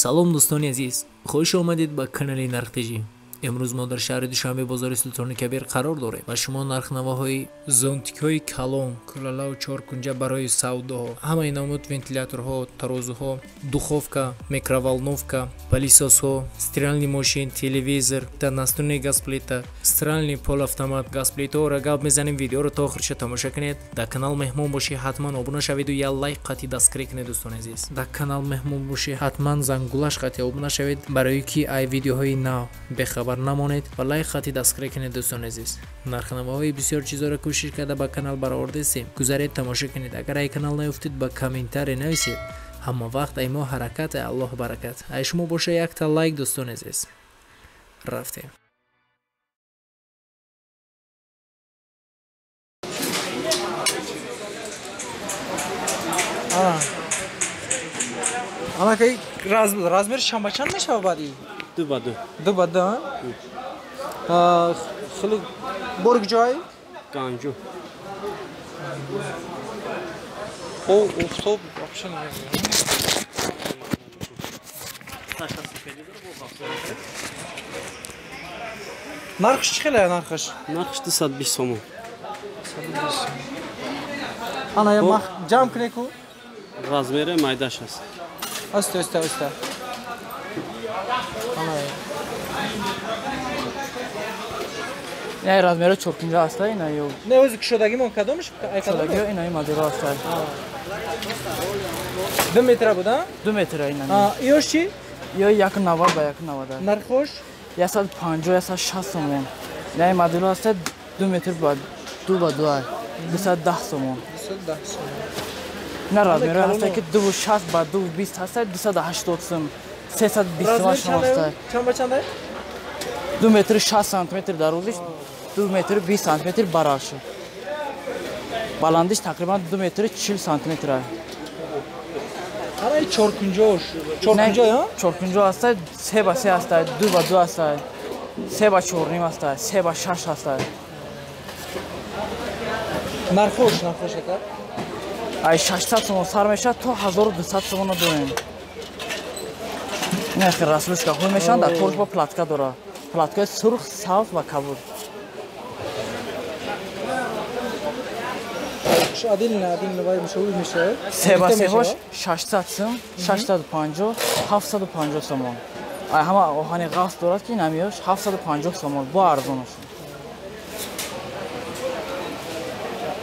салом дӯстони азиз, хуш омадед ба канали нархтежӣ. امروز ما در شهر دوشنبه بازار سلطان کبیر قرار داریم و شما نرخ‌نماهای زونتیک‌های کلون، کلالا و چهارکنجه برای سودا، همه اینا مود ونتیلاتورها، ترازوها، دуховка، микроволновка, пылесос‌ها، стиральный ماشین، تلویزор, настольная газплита, стиральный полуавтомат, газплита را гап میزنیم. ویدیو رو تا آخرش تماشا کنید. در کانال مهمون باشی حتما ابونه شوید و یه لایک قطعی دستگیری کنید دوستان عزیز. در کانال مهمون باشی حتما زنگولش قطعی ابونه شوید برای که ای ویدیوهای نو بخبر نمانید و لایک خطی دستگیری کنید دوستان عزیز. نرخ‌نماهای بسیار چیزا را کوشش کرده با کانال برآورده هستیم. گذارید تماشا کنید. اگر ای کانال نیفتید با کامنتاری نویسید. همه وقت ای ما حرکت الله برکت. ای شما باشه یک تا لایک دوستان عزیز. رفتیم. اما که رازمیر شنبه چند میشه بعدی؟ دو با دو. دو با دو؟ خیلی برگ جای؟ گانجو. او افتاب آپشن میگه. نرخش چقدره نرخش؟ نرخش 220 سومون. انا یا جمع کنی کو؟ رازمیر مایداش است. است. نه رازمیر چورکنجا است اینا یو. نه اوز کشودگی من کدومش؟ کشودگی اینا این مدل است. 2 متر بوده؟ 2 متر اینا. ایوش چی؟ یا 190 با 190. نرخش؟ 150 160 سومون. نه این مدل است 2 متر با 2 با 2 210 سومون. 210 سومون. نه رازمیر هست که 260 با 220 هست 280 سوم. 320 سوم شما است. چند 2 متر 60 سانتی متر درازش 2 متر 20 سانتی متر باراش. بلندش تقریبا 2 متر 40 سانتی متر است. آره چورکنجا یا؟ چورکنجا است 3 با 3 است 2 با 2 است 3 با 4 نیم است 3 با 6 است. نرخش کرد؟ ای 600 سوم سر میشه تا 1200 سوم داریم. نه خیر راسلش که خوب میشن در طورش با پلاتکا داره. پلاتکای سرخ سبز و کبود. عادل نوای مشهور میشه. 3 با 3 هاش 600 سوم 650 750 سوم. ای همه آهن غاز دارد که نمیاش 750 سوم با ارزونش.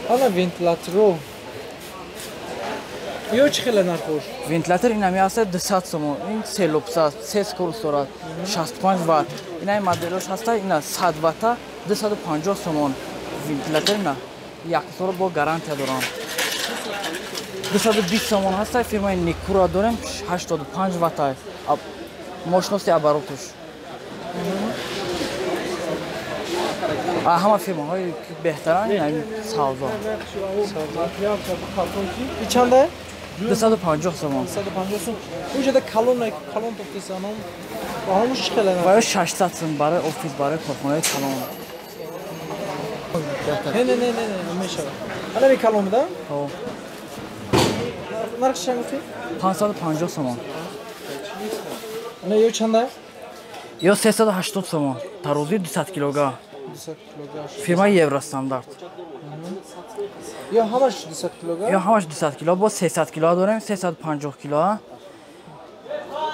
حالا ونتیلاتور یو چخیل نرخش؟ ونتیلاتور این همیشه است 200 سوم. این 3 لوپس است 3 سکروس دارد 65 وات. این مدلش هست اینا 100 وات 250 سوم. ونتیلاتور نه یک سال با گارانتی دارم. 220 سوم هست فیرمای نیکورا داریم 85 وات است. ماشینست ابراتش. همه فیرماهای بهترین این سودا. این چنده؟ 250 سوم. 250 سوم. اونجا کلون توفیس آنم با همش چقدر؟ برای 600 سوم برای آفیس برای کارخانه کلون. نه میشه. حالا می کلون بده؟ ها. نرخش چند گفتی؟ 550 سوم. نه یو چنده؟ یا 380 سوم. ترازوی 200 کیلوگرم. 200 کیلوگرم. فیرمای یورو استاندارد. یا همش 200 کیلوگرم؟ یا همش 200 کیلو با 300 کیلو داریم 350 کیلو.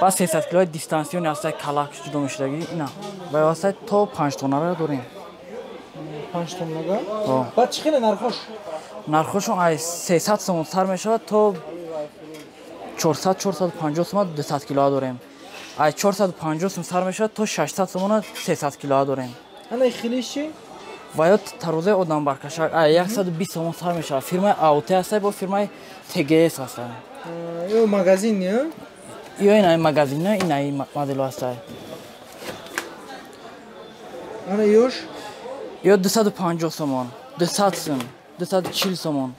با 300 کیلو دیستانسیون است کلاک جدا میشدگی اینا. با واسه تو 5 تونه را داریم. 5 تونه؟ بعد چقدر نرخش؟ نرخشون ای 300 سوم سر میشه تو 400 450 سوم 200 کیلو داریم. ای 450 سوم سر میشه تو 600 سوم 300 کیلو داریم. انا خیلیش چی؟ باید تروزه آدم برکشد. ای 120 سوم سر میشه. فیرمای اوتی است با فیرمای تگس است. یو مغازین نه؟ یا این مغازین نه این مدل است. انا یوش؟ یا 250 سوم 200 سوم 240 سوم.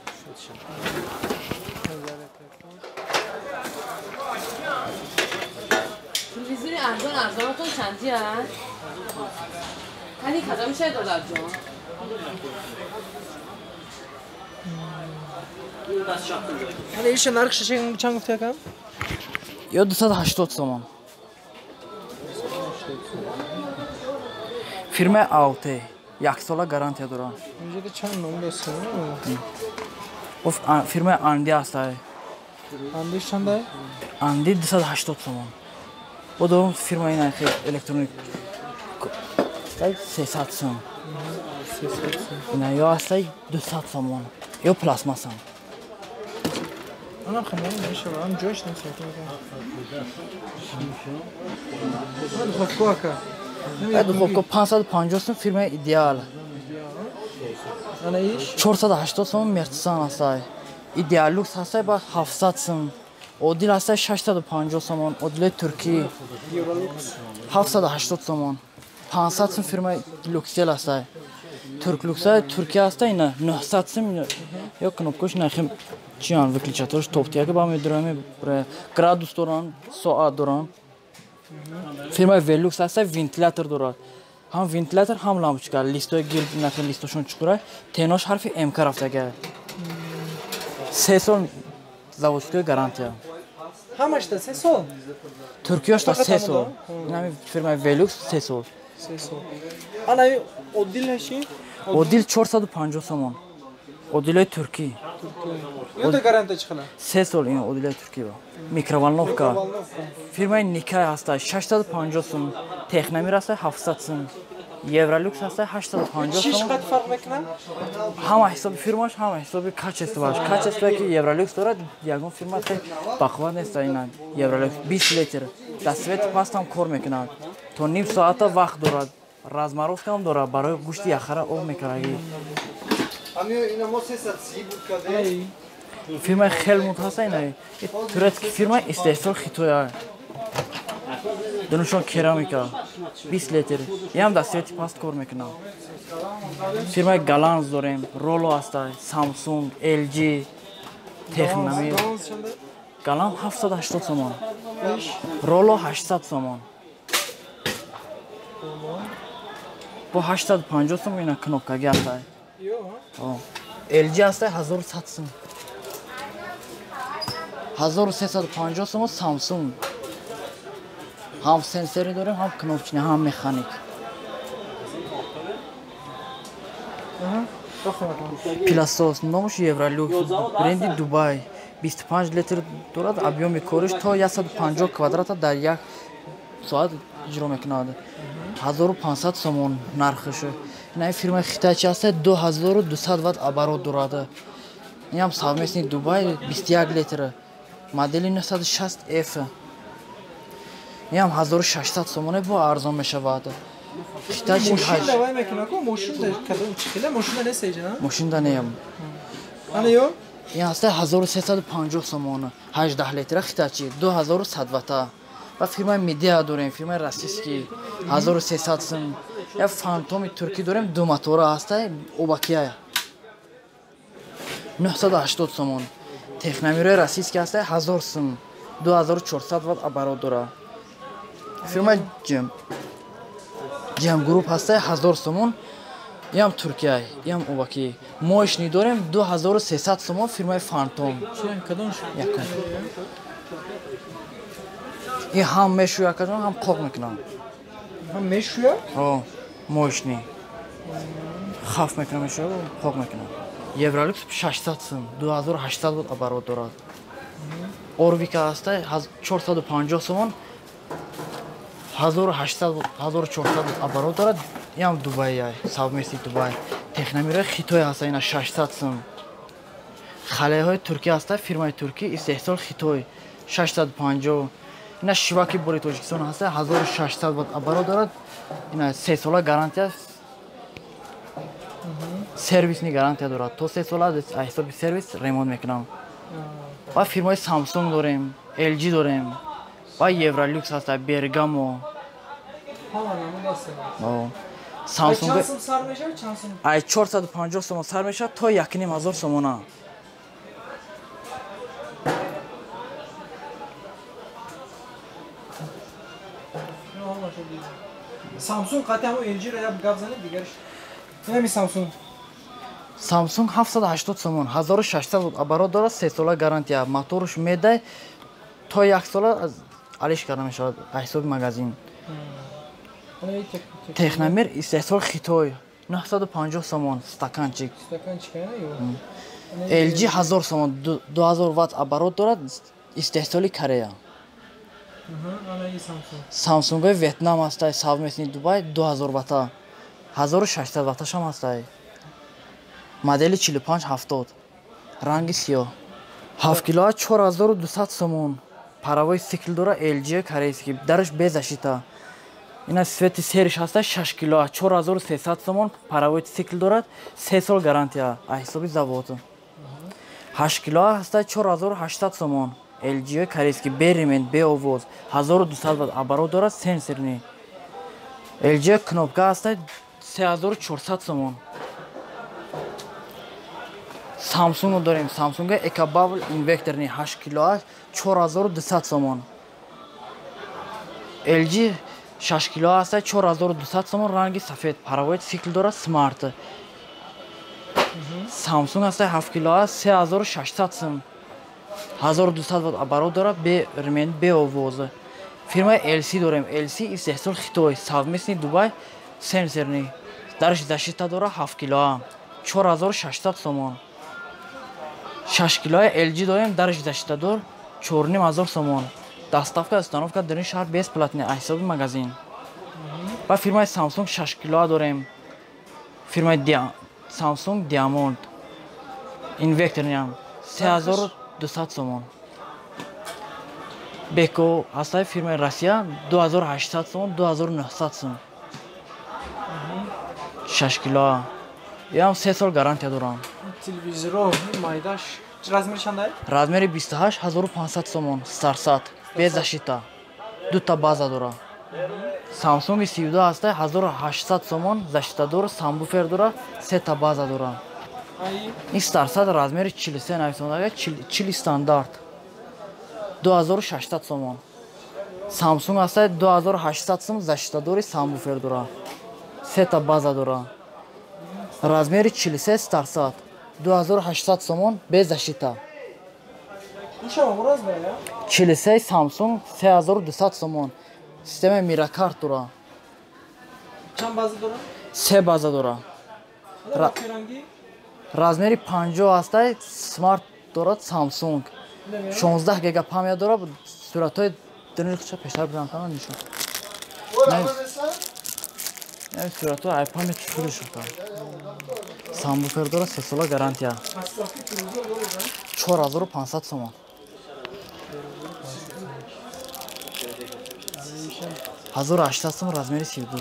تلویزیون ارزانتون چندی هست؟ هنی کجا میشه دولت جان؟ حالا ایش نرخش چند گفته کم؟ یا 280 تومان фирмаи Ауте 1 сола гарантия дорад. Инҷода чанд ном дастем? фирмаи Анди ҳастай. Андиш чандай? Анди 280 сомон. Бо дорум фирмаи нархи электроник 300 сом. Ина ё ҳастай 200 сомон. Ё пластмассан. Анам хамон мешава, ам ҷош насотам. Духовка ака. Духовка 550 сом фирмаи Идеал. Ана иш? 480 сом Мерцсан ҳастай. Идеал люкс ҳастай ба 700 сом. Одил ҳастай 650 сомон. Одилаи туркӣ 780 сомон. 500 сом фирмаи Люксел ҳастай. Турк люксаи Туркия ҳастай ина 900 сом. Ё кнопкаш нахим чиан выключаторш топтияка ба медурами градус доран, соат доран. фирмаи Velux ҳастай вентилятор дорад. ҳам вентилятор, ҳам лампочка. Листои гил нахим листошон чуқура. Тенош ҳарфи МК рафтага. 3 сол заводская гарантия. Ҳамашта 3 сол? Туркияшта 3 сол. Инами фирмаи Velux 3 сол. 3 сол. Ана Одил ҳаши? Одил 450 сомон. Одилаи туркӣ. Ёда гарантия чиқала? 3 сол ин одилаи туркӣ ба. Микроволновка. Фирмаи Никай ҳастай 650 сом. Техномир ҳастай 700 сом. Евролюкс ҳастай 850 Чиш сом. қад фарқ мекунад? Ҳама ҳисоби фирмаш, ҳама ҳисоби качествоаш. Качествое ки Евролюкс дорад, ягон фирма хеле бақувват нест ина Евролюкс 20 литр. Дастсвети паст ҳам кор мекунад. То ним соата вақт дорад. Размаровка ҳам дорад барои гӯшти яхара об мекунагӣ. Фирмаи Хелмут ҳаста ина. Турецки фирма истеҳсол Хитоя. Дунушон керамика 20 литр. Ям дастсвети паст кор мекунад. фирмаи Галанс дорем, Роло ҳастай, Samsung, LG, Техномир. Галанс 780 сомон. Роло 800 сомон. Бо 850 сом ина кнопкаги ҳастай. LG ҳастай 1100 сом. 1350 сом Samsung. ҳам сенсори дорем, ҳам кнопчни, ҳам механик. Пилосос номаш Евролюкс, бренди Дубай. 25 литр дорад, объёми кориш то 150 квадрата дар 1 соат иҷро мекунад. 1500 сомон нархаш. Ина фирмаи Хитайчи ҳастай 2200 ватт оборот дорад. Инам совместни Дубай 21 литр. Модели 960F. Инам 1600 сомоне бо арзон мешавад. Хитайчи Мошин давай мекунад, мошин кадом чиқила, мошина нест эҷа? Мошинда неям. Ана ё? ин ҳастай 1350 сомон. 18 литр Хитайчи 2100 ватт. Ва фирмаи Медиа дорем, фирмаи Российский 1300 сом. Я фантоми туркӣ дорем, ду мотора ҳастай, обакия 980 сомон. Техномирои Российский ҳастай 1000 сом. 2400 ватт оборот дорад. фирмаи Ҷем групп ҳастай 1000 сомон. Ям Туркия, ям обакӣ. Моишни дорем 2300 сомон фирмаи Фантом. Кадом Якум. ин ҳам мешӯяд, ҳам қоқ мекунад. ҳам мешӯяд? Моишни. Хаф мекунад, мешӯяд, қоқ мекунад. Евролюкс 600 сом, 2800 ватт оборот дорад. Орвика ҳастай 450 сомон. 1800 1400 ватт оборот дорад. Ям Дубай, совместни Дубай. Техномирои Хитой ҳастай ина 600 сом. Халеҳои Туркия ҳастай, фирмаи туркӣ истеҳсол Хитой 650. ина шиваки бори Тоҷикистон ҳастай 1600 ватт оборот дорад. ина 3 сола гарантия. Сервисни гарантия дорад. То 3 сола ҳисоби сервис ремонт мекунам. Ва фирмаи Samsung дорем, LG дорем. Ва Евролюкс ҳастай, Бергамо. Ҳама намуда аст. Samsung чанд сом сар мешавад? Чанд сом? ай 450 сомон сар мешавад то 1500 сомона. Samsung қатъиан LG ро як гап занед дигарш. Нами Samsung. Samsung 780 сомон, 1600 ватт оборот дорад, 3 сола гарантия. Моторш медай то 1 сола алиш карда мешавад ҳисоби магазин. Ana iyi Texnomer istehsal Xitoy 950 somon stakanchik. stakanchika yo. LG 1000 somon 2000 watt оборот дорад istehsali Koreya. Ana iyi Samsung. Samsung Vietnam астай совместный Дубай 2000 ватта 1600 ватташ ҳам астай. Модели 4570 ранги сиёҳ 7 кило 4200 сомон паравои сикл дора LG корейский дараш без защита. Ина свети сериш ҳастай 6 кило 4300 сомон паравои сикл дорад 3 сол гарантия а ҳисоби завод. 8 кило ҳастай 4800 сомон LG корейский беремен беовоз 1200 ватт оборот дорад сенсорный. LG кнопка ҳастай 3400 сомон. Samsung дорем. Samsung EcoBubble инвекторный 8 кило 4200 сомон. LG 6 кило ҳастай 4200 сомон ранги сафед паравои сикл дорад смарт. Samsung ҳастай 7 кило 3600 сом 1200 ватт оборот дорад беремен беовоз. Фирма LC дорем. LC истеҳсол Хитой совместный Дубай сенсорный дараш защита дора 7 кило 4600 сомон. 6 кило LG дорем дараш защита дор 4500 сомон. Доставка установка дар ин шаҳр бесплатный а ҳисоби магазин. Ба фирмаи Samsung 6 кило дорем. Фирмаи Samsung Diamond инвекторный ҳам 3200 сомон. Beko ҳастай фирмаи Россия 2800 сомон 2900 сом. 6 кило. Ям 3 сол гарантия дорам. Телевизоро майдаш. Размери чандай? Размери 28 1500 сомон старсат без защита. Дута база дора. Samsung 32 ҳастай 1800 сомон защита дора, самбуфер дора, сета база дора. Ай. Ин старсат размери 43 нависондага 40 стандарт. 2600 сомон. Samsung ҳастай 2800 сом защита дори самбуфер дора. Сета база дора. Размери 43 старсат 2800 сомон без защита. Нишо размери я? 43 Samsung 3200 сомон. Система Miracard дора. Чанд база дора? 3 база дора. Ана ранги? Размери 50 ҳастай смарт дорад Samsung. 16 гига памят дора. Суратҳои динишо пештар бизан канам нишон. Ин суратҳои айпамет чӯри шуда. Самбуфер дора 3 сола гарантия. 4500 сомон. 1800 сом размери 32.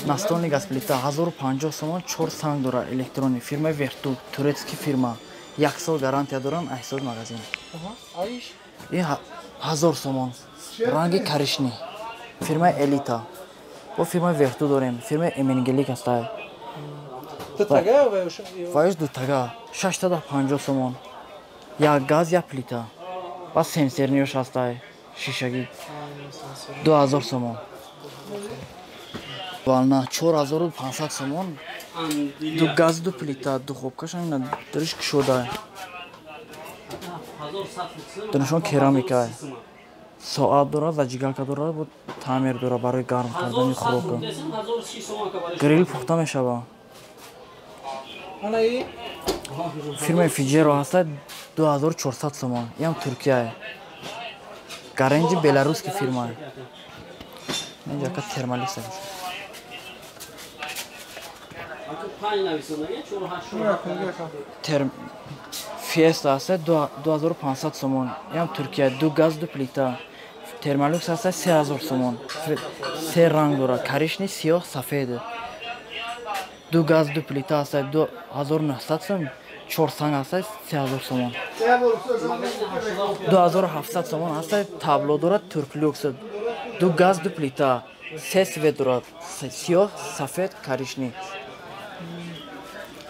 Настольный газплита 1050 сомон 4 санг дора электронный фирма Vertu турецкий фирма 1 сол гарантия дорам а ҳисоби магазин. Айш. Ин 1000 сомон ранги коричневый фирма Elita. Бо фирма Vertu дорем фирма Emengelik ҳастай. Дутага ва Вайш дутага 650 сомон. Я газ я плита. Ба сенсорниёш ҳастай шишагӣ 2000 сомон. Волна 4500 сомон. Ду газ ду плита духовкашам на дариш кушода. Дунашон керамика. Соат дора, зажигалка дора, бо таъмир дора барои гарм кардани хӯрока. Грил пухта мешава. ана и Фирмаи Fijero ҳастай 2400 сомон. Ям Туркия. Гаранти белорусский фирма. Инҷака термалис аст. Fiesta ҳастай 2500 сомон. Ям Туркия. Ду газ ду плита. Термалюкс ҳастай 3000 сомон. Се ранг дора. Коричневый, сиёҳ, сафед. Ду газ ду плита ҳастай 2900 сом. 4 санг ҳастай 3000 сомон. 2700 сомон ҳастай табло дорад турклюкс. Ду газ ду плита. Се свет дорад. Сиёҳ, сафед, коричневый.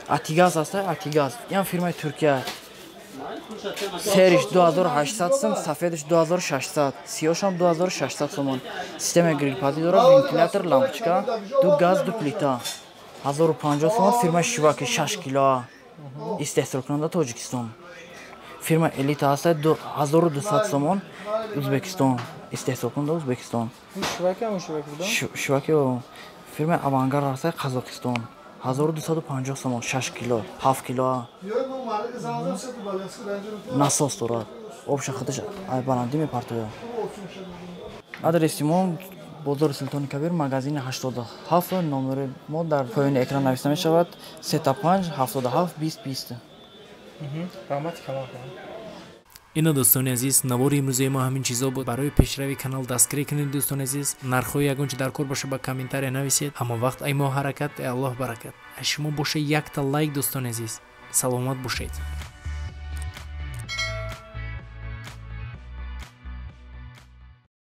Атигаз ҳастай Атигаз. Ям фирмаи Туркия. Сериш 2800 сом, сафедиш 2600, сиёҳшам 2600 сомон. Системаи грилпазӣ дорад, вентилятор, лампочка, ду газ, ду плита. 1050 сомон фирмаи Шиваки 6 кило. Истеҳсолкунанда Тоҷикистон. фирма Elita ҳаст 1200 сомон Ӯзбекистон истеҳсол кунда Ӯзбекистон шиваки фирма Авангард ҳаст Қазоқистон 1250 сомон 6 кило 7 кило насос дорад обша худаш баландӣ мепартояд. Адреси мо бозори Султони Кабир, магазини 87, номери мо дар поёни экран нависта мешавад 35 77 20 20. اینا دوستان عزیز نوار امروزی ما همین چیزا بود. برای پیشروی کانال دستگیری کنید دوستان عزیز. نرخ‌های یگانچه در کار باشه با کامنتاری نویسید. اما وقت ای ما حرکت ای الله برکت. شما باشه یک تا لایک دوستان عزیز. سلامت باشید.